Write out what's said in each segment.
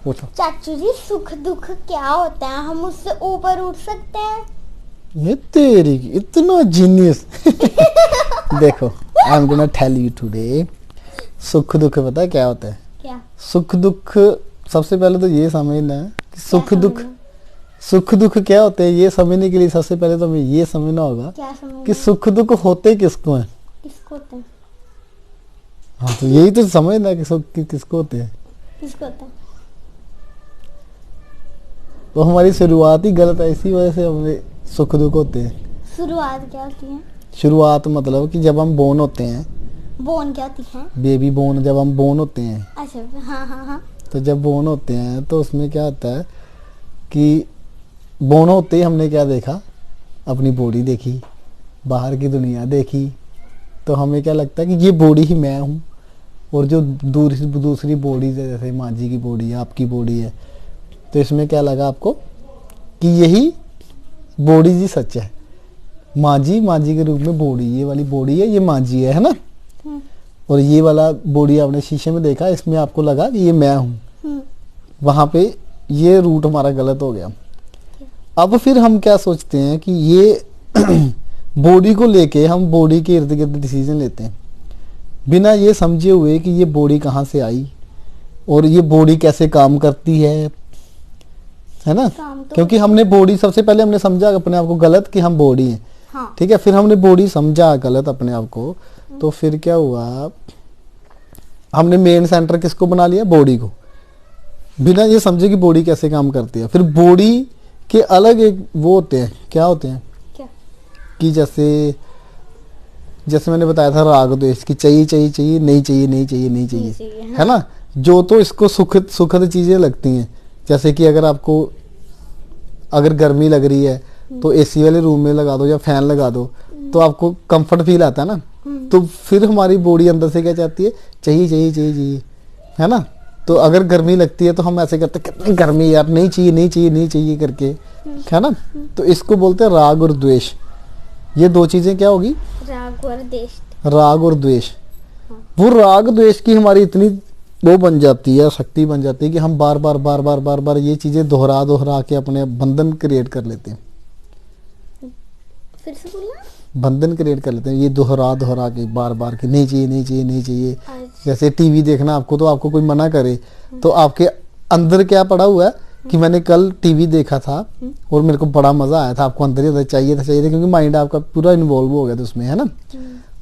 पूछो। चाचू जी, सुख दुख क्या होता है? हम उससे ऊपर उठ सकते हैं? ये तेरी की इतना जीनियस। देखो, I am gonna tell you today, सुख दुख पता है क्या होता है? क्या? सुख दुख, सबसे पहले तो ये समझना है कि सुख क्या दुख, समझना? सुख दुख क्या होते हैं ये समझने के लिए सबसे पहले तो हमें ये समझना होगा क्या समझना? कि सुख दुख होते किसको हैं। किसको होते हैं? हाँ, तो यही तो समझना है कि सुख किसको होते हैं। किसको होता है? तो हमारी शुरुआत ही गलत है, इसी वजह से हमें सुख दुख होते हैं। शुरुआत क्या होती है? शुरुआत मतलब कि जब हम बोर्न होते हैं, बोन क्या होती है? बेबी बोर्न, जब हम बोर्न होते हैं, अच्छा, हाँ हाँ हाँ। तो जब बोर्न होते हैं तो उसमें क्या होता है कि बोर्न होते ही हमने क्या देखा, अपनी बॉडी देखी, बाहर की दुनिया देखी, तो हमें क्या लगता है कि ये बॉडी ही मैं हूँ, और जो दूसरी बॉडी है जैसे माँ जी की बॉडी है, आपकी बॉडी है, तो इसमें क्या लगा आपको कि यही बॉडी जी सच है। माँ जी के रूप में बॉडी, ये वाली बॉडी है, ये माँ जी है ना। और ये वाला बॉडी आपने शीशे में देखा, इसमें आपको लगा कि ये मैं हूँ। वहां पे ये रूट हमारा गलत हो गया। अब फिर हम क्या सोचते हैं कि ये बॉडी को लेके हम बॉडी के इर्द गिर्द डिसीजन लेते हैं, बिना ये समझे हुए कि ये बॉडी कहाँ से आई और ये बॉडी कैसे काम करती है ना। तो क्योंकि हमने बॉडी, सबसे पहले हमने समझा अपने आप को गलत कि हम बॉडी हैं। हाँ। ठीक है, फिर हमने बॉडी समझा गलत अपने आप को, तो फिर क्या हुआ, हमने मेन सेंटर किसको बना लिया, बॉडी को, बिना ये समझे कि बॉडी कैसे काम करती है। फिर बॉडी के अलग एक वो होते हैं, क्या होते हैं क्या? कि जैसे मैंने बताया था राग द्वेष की, चाहिए चाहिए चाहिए, नहीं चाहिए नहीं चाहिए नहीं चाहिए, हाँ। है ना। जो तो इसको सुखद चीजें लगती हैं, जैसे कि अगर गर्मी लग रही है तो एसी वाले रूम में लगा दो या फैन लगा दो, तो आपको कंफर्ट फील आता है ना। तो फिर हमारी बॉडी अंदर से क्या चाहती है, चाहिए चाहिए चाहिए चाहिए, है ना। तो अगर गर्मी लगती है तो हम ऐसे करते हैं, कितनी गर्मी यार, नहीं चाहिए नहीं चाहिए नहीं चाहिए करके, है ना। तो इसको बोलते हैं राग और द्वेष। ये दो चीजें क्या होगी, राग और द्वेष। राग और द्वेष। वो राग द्वेष की हमारी इतनी वो बन जाती है, शक्ति बन जाती है कि हम बार बार ये चीजें दोहरा के अपने बंधन क्रिएट कर लेते हैं। फिर से बोलना। बंधन क्रिएट कर लेते हैं, ये दोहरा के बार कि नहीं चाहिए नहीं चाहिए नहीं चाहिए। जैसे टीवी देखना आपको, तो आपको कोई मना करे तो आपके अंदर क्या पड़ा हुआ है कि मैंने कल टीवी देखा था और मेरे को बड़ा मजा आया था, आपको अंदर ही चाहिए था क्योंकि माइंड आपका पूरा इन्वॉल्व हो गया था उसमें, है ना।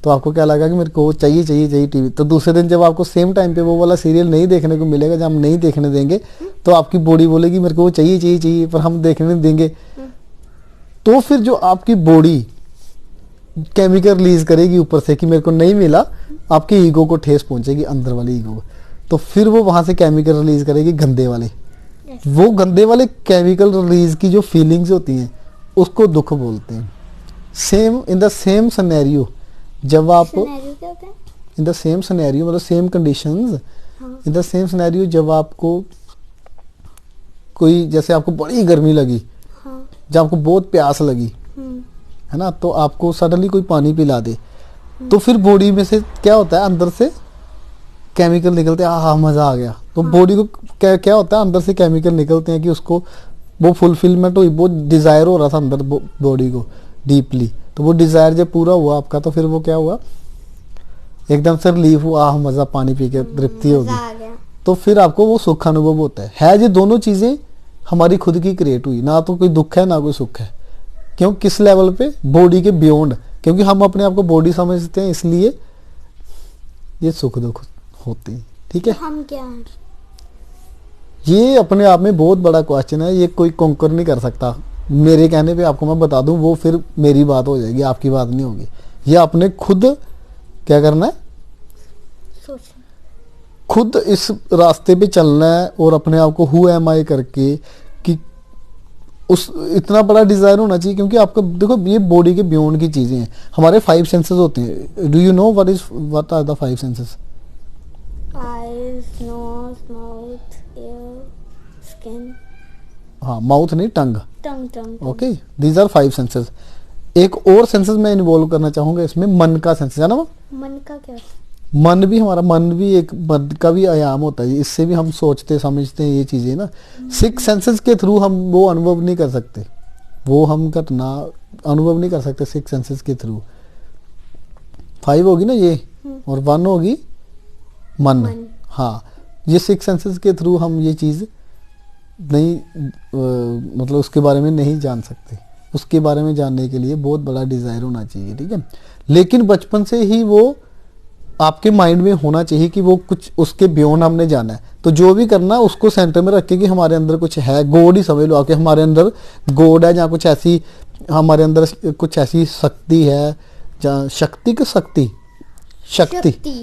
तो आपको क्या लगा कि मेरे को चाहिए चाहिए चाहिए टीवी। तो दूसरे दिन जब आपको सेम टाइम पे वो वाला सीरियल नहीं देखने को मिलेगा, जब हम नहीं देखने देंगे, तो आपकी बॉडी बोलेगी मेरे को वो चाहिए चाहिए चाहिए, पर हम देखने नहीं देंगे। तो फिर जो आपकी बॉडी केमिकल रिलीज करेगी ऊपर से कि मेरे को नहीं मिला, आपकी ईगो को ठेस पहुंचेगी, अंदर वाली ईगो को। तो फिर वो वहां से केमिकल रिलीज करेगी गंदे वाले। वो गंदे वाले केमिकल रिलीज की जो फीलिंग्स होती हैं उसको दुख बोलते हैं। Same in the same scenario, जब आप इन द सेम सिनेरियो मतलब same conditions, in the same scenario, जब आपको कोई, जैसे आपको बड़ी गर्मी लगी, जब आपको बहुत प्यास लगी, है ना, तो आपको सडनली कोई पानी पिला दे, तो फिर बॉडी में से क्या होता है, अंदर से केमिकल निकलते हैं, हाँ मजा आ गया। तो बॉडी को क्या होता है, अंदर से केमिकल निकलते हैं कि उसको वो फुलफिलमेंट हुई, बहुत डिजायर हो रहा था अंदर बॉडी को डीपली, तो वो डिजायर जब पूरा हुआ आपका, तो फिर वो क्या हुआ, एकदम से रिलीफ हुआ, मजा, पानी पी के तृप्ति होगी, तो फिर आपको वो सुख अनुभव होता है। ये दोनों चीजें हमारी खुद की क्रिएट हुई, ना तो कोई दुख है ना कोई सुख है। क्यों, किस लेवल पे, बॉडी के बियॉन्ड, क्योंकि हम अपने आप को बॉडी समझते हैं, इसलिए ये सुख दुख होते हैं। ठीक है, तो हम क्या हैं? ये अपने आप में बहुत बड़ा क्वेश्चन है, ये कोई कॉन्कर नहीं कर सकता। मेरे कहने पे आपको मैं बता दूं, वो फिर मेरी बात हो जाएगी, आपकी बात नहीं होगी। ये आपने खुद क्या करना है, खुद इस रास्ते पे चलना है, और अपने आप को हु एम आई करके कि उस इतना बड़ा डिजायर होना चाहिए। क्योंकि आपका देखो, ये बॉडी के बियॉन्ड की चीजें हैं। हमारे 5 सेंसेस होते हैं। Do you know what are the 5 senses? Eyes, nose, mouth, ear, skin. हाँ, माउथ नहीं, tongue. Okay, these are 5 senses. एक और सेंसेस मैं इन्वॉल्व करना चाहूंगा इसमें, मन का सेंसेस है ना। मन का क्या? मन भी, हमारा मन भी एक मन का भी आयाम होता है, इससे भी हम सोचते समझते हैं ये चीजें ना। सिक्स सेंसेस के थ्रू हम वो अनुभव नहीं कर सकते, वो हम घटना अनुभव नहीं कर सकते सिक्स सेंसेस के थ्रू। 5 होगी ना ये, और 1 होगी मन। हाँ, ये सिक्स सेंसेस के थ्रू हम ये चीज नहीं मतलब उसके बारे में नहीं जान सकते। उसके बारे में जानने के लिए बहुत बड़ा डिजायर होना चाहिए, ठीक है। लेकिन बचपन से ही वो आपके माइंड में होना चाहिए कि वो कुछ उसके बियॉन्ड हमने जाना है। तो जो भी करना उसको सेंटर में रखे कि हमारे अंदर कुछ है, गॉड ही समझ लो आके, हमारे अंदर गॉड है, जहाँ कुछ ऐसी हमारे अंदर कुछ ऐसी शक्ति है, जहाँ शक्ति की शक्ति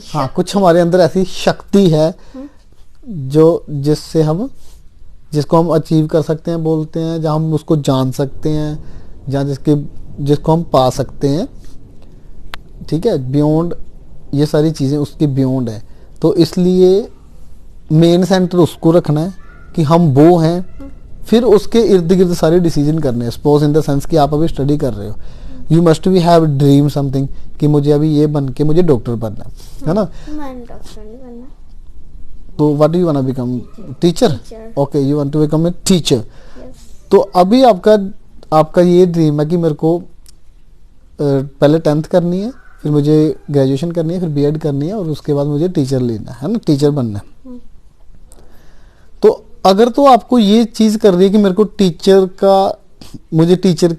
हाँ, कुछ हमारे अंदर ऐसी शक्ति है जो जिसको हम अचीव कर सकते हैं, बोलते हैं, जहाँ हम उसको जान सकते हैं, जहाँ जिसको हम पा सकते हैं, ठीक है। बियॉन्ड ये सारी चीज़ें उसके बियॉन्ड है। तो इसलिए मेन सेंटर उसको रखना है कि हम वो हैं, फिर उसके इर्द गिर्द सारे डिसीजन करने हैं। सपोज इन द सेंस कि आप अभी स्टडी कर रहे हो, you must be have dream something कि मुझे अभी ये बन के मुझे डॉक्टर बनना है ना। डॉक्टर नहीं बनना। तो what do you want to become? Teacher. Okay, you want to become a teacher. तो अभी आपका ये ड्रीम है कि मेरे को पहले 10th करनी है, फिर मुझे ग्रेजुएशन करनी है, फिर बीएड करनी है, और उसके बाद मुझे टीचर लेना है ना, टीचर बनना है। तो अगर तो आपको ये चीज कर रही है कि मेरे को मुझे टीचर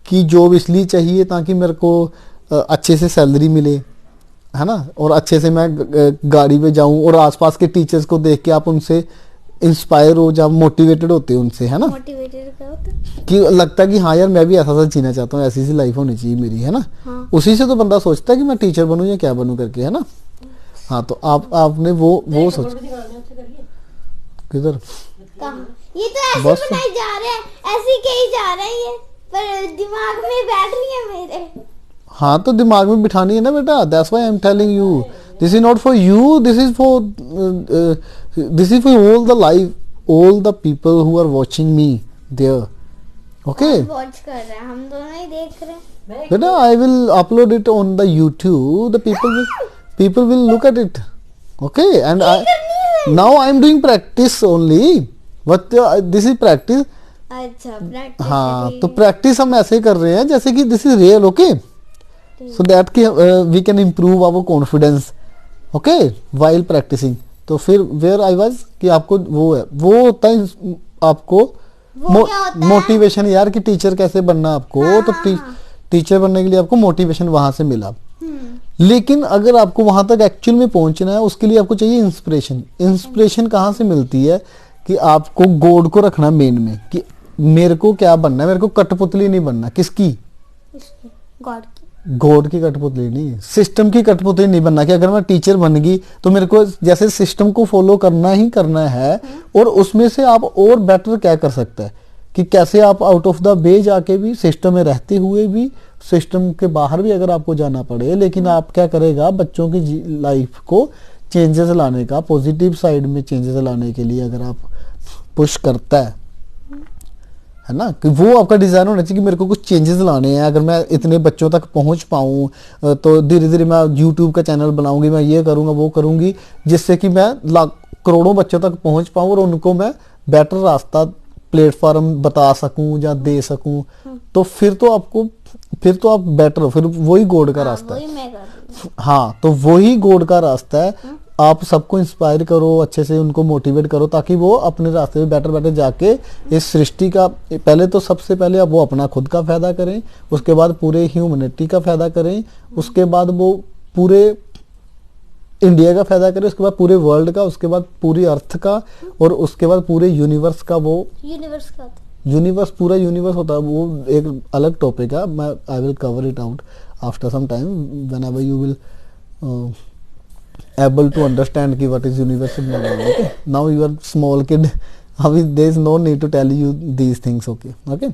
की जॉब इसलिए चाहिए ताकि मेरे को अच्छे से सैलरी मिले, है ना, और अच्छे से मैं गाड़ी पे जाऊं और आसपास के टीचर्स को देख के आप उनसे इंस्पायर हो, जब मोटिवेटेड होते हैं उनसे, है ना, मोटिवेटेड होता कि लगता है कि हाँ यार मैं भी ऐसा सा जीना चाहता हूँ, ऐसी सी लाइफ होनी चाहिए मेरी, है ना। हाँ। उसी से तो बंदा सोचता है कि मैं टीचर बनूं या क्या बनूं करके, है ना। हाँ, तो आपने वो सोच किधर कहाँ? ये तो ऐसे बस बनाए जा रहे हैं, ऐसे कहीं जा रहे हैं ये, पर दिमाग में बैठ रही है मेरे। हाँ, तो दिमाग में बिठानी है ना बेटा, that's why I am telling you, this is not for you, this is for all the people who are watching me there, okay? Watch कर रहे हैं, हम दोनों ही देख रहे हैं। बेटा, I will upload it on the YouTube, the people will look at it, okay? And now I am doing practice only, but this is practice. अच्छा, प्रैक्टिस। हाँ, तो प्रैक्टिस हम ऐसे कर रहे हैं जैसे कि this is real, okay, so that कि we can improve our confidence, okay, while practicing. तो फिर वेयर आई वाज कि आपको वो होता है आपको मोटिवेशन यार कि टीचर कैसे बनना आपको। हाँ, तो टीचर बनने के लिए आपको मोटिवेशन वहां से मिला। लेकिन अगर आपको वहां तक एक्चुअल में पहुंचना है, उसके लिए आपको चाहिए इंस्पिरेशन कहाँ से मिलती है कि आपको गॉड को रखना मेन में, कि मेरे को क्या बनना है, मेरे को कठपुतली नहीं बनना। किसकी? गॉड की कठपुतली नहीं, सिस्टम की कठपुतली नहीं बनना कि अगर मैं टीचर बन गई तो मेरे को जैसे सिस्टम को फॉलो करना ही करना है, और उसमें से आप और बेटर क्या कर सकते हैं कि कैसे आप आउट ऑफ द वे जाके भी, सिस्टम में रहते हुए भी, सिस्टम के बाहर भी अगर आपको जाना पड़े, लेकिन आप क्या करेगा, बच्चों की लाइफ को चेंजेस लाने का, पॉजिटिव साइड में चेंजेस लाने के लिए अगर आप पुश करता है ना, कि वो आपका डिजाइन होना चाहिए कि मेरे को कुछ चेंजेस लाने हैं। अगर मैं इतने बच्चों तक पहुंच पाऊं तो धीरे धीरे मैं यूट्यूब का चैनल बनाऊंगी, मैं ये करूंगा वो करूंगी, जिससे कि मैं करोड़ों बच्चों तक पहुंच पाऊं और उनको मैं बेटर रास्ता, प्लेटफॉर्म बता सकूं या दे सकूं। तो फिर तो आप बेटर हो, फिर वही गॉड का रास्ता है। हाँ, तो वही गॉड का रास्ता है। आप सबको इंस्पायर करो, अच्छे से उनको मोटिवेट करो, ताकि वो अपने रास्ते में बेटर जाके इस सृष्टि का, पहले तो सबसे पहले अब वो अपना खुद का फायदा करें, उसके बाद पूरे ह्यूमैनिटी का फायदा करें, उसके बाद वो पूरे इंडिया का फायदा करें, उसके बाद पूरे वर्ल्ड का, उसके बाद पूरी अर्थ का, और उसके बाद पूरे यूनिवर्स का। वो यूनिवर्स पूरा यूनिवर्स होता है, वो एक अलग टॉपिक है। मैं I will cover it out after some time whenever you will able to understand कि what is universe in my life, okay? Now you are small kid, there is no need to tell you these things, okay?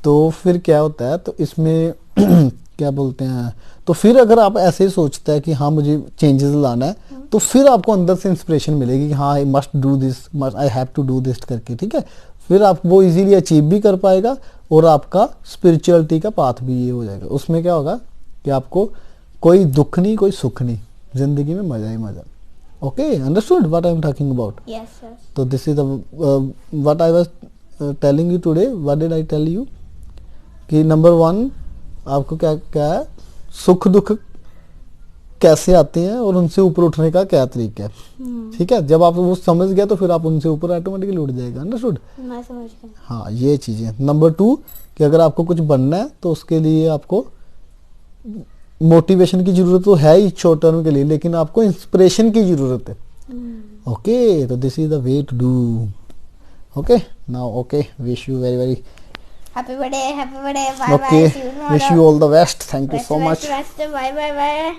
तो फिर क्या होता है, तो इसमें क्या बोलते हैं, तो फिर अगर आप ऐसे सोचते हैं कि हाँ मुझे चेंजेस लाना है, तो फिर आपको अंदर से इंस्पिरेशन मिलेगी कि हाँ I must do this, I have to do this करके, ठीक है। फिर आप वो इजीली अचीव भी कर पाएगा, और आपका स्पिरिचुअलिटी का पाथ भी ये हो जाएगा। उसमें क्या होगा कि आपको कोई दुख नहीं, कोई सुख नहीं, जिंदगी में मजा ही मजा। Okay, understood what I am talking about? Yes, yes. तो this is what I was telling you today. What did I tell you? कि नंबर 1 आपको क्या क्या है, सुख दुख कैसे आते हैं और उनसे ऊपर उठने का क्या तरीका है। ठीक है, जब आप वो समझ गया तो फिर आप उनसे ऊपर ऑटोमेटिकली उठ जाएगा। अंडरस्टूड? मैं समझ गई। हाँ, ये चीजें। नंबर 2 कि अगर आपको कुछ बनना है तो उसके लिए आपको मोटिवेशन की जरूरत तो है ही शॉर्ट टर्म के लिए, लेकिन आपको इंस्पिरेशन की जरूरत है। ओके, तो this is the way to do. Okay, now okay, wish you very very Happy birthday, bye bye, okay, see you wish tomorrow. you all the best, thank you so much। Bye bye bye.